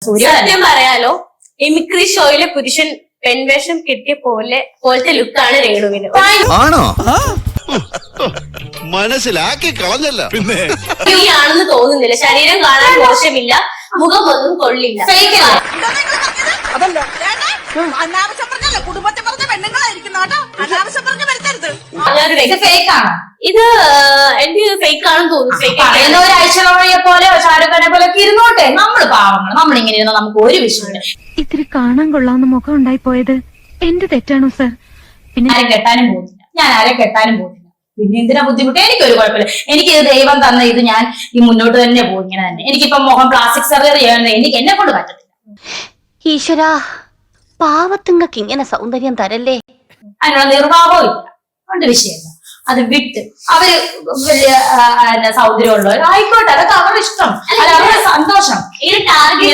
സത്യം പറയാലോ, മിമിക്രി ഷോയിലെ പുരുഷൻ പെൺവേഷം കിട്ടിയ പോലത്തെ ലുക്കാണ് രേണുവിന്. ആണോ? മനസ്സിലാക്കി കളഞ്ഞല്ല. പിന്നെ ആണെന്ന് തോന്നുന്നില്ല. ശരീരം കാണാൻ മോശമില്ല, മുഖം ഒന്നും കൊള്ളില്ല. കുടുംബത്തെ പറഞ്ഞ പെണ്ണുങ്ങളായിരിക്കും അനാവശ്യം പറഞ്ഞ വരുത്തരുത്. ഇത് എനിക്ക് ഫേക്ക് ആണെന്ന് തോന്നുന്നു. പറയുന്ന ഒരാഴ്ചയെ പോലെ ഷാരൂഖ് ഖാനെ പോലെ ഇരുന്നോട്ടെ. നമ്മള് പാവങ്ങൾ, നമ്മളിങ്ങനെ ഇരുന്ന നമുക്ക് ഒരു വിഷയമില്ല. ഇത്തിരി കാണാൻ കൊള്ളാവുന്ന മുഖം ഉണ്ടായി പോയത് എന്റെ തെറ്റാണോ സർ? പിന്നെ ആരും കെട്ടാനും പോകുന്നില്ല, ഞാൻ ആരെ കെട്ടാനും പോകുന്നില്ല. പിന്നെ എന്തിനാ ബുദ്ധിമുട്ട്? എനിക്കൊരു കുഴപ്പമില്ല. എനിക്ക് ഇത് ദൈവം തന്ന ഇത് ഞാൻ ഈ മുന്നോട്ട് തന്നെ പോകും ഇങ്ങനെ തന്നെ. എനിക്കിപ്പോ മുഖം പ്ലാസ്റ്റിക് സർജറി ചെയ്യാൻ എനിക്ക് എന്നെ കൊണ്ട് പറ്റത്തില്ല. ഈശ്വരാ, പാവത്തുങ്ങൾക്ക് ഇങ്ങനെ സൗന്ദര്യം തരല്ലേ. അതിനുള്ള നിർവാഹവും ഇല്ല, അതുകൊണ്ട് വിഷയമില്ല. അത് വിട്ട് അവര് വലിയ സൗന്ദര്യമുള്ളവർ ആയിക്കോട്ടെ, അതൊക്കെ അവരുടെ ഇഷ്ടം, അല്ല അവരുടെ സന്തോഷം. ഇത് ടാർഗറ്റ്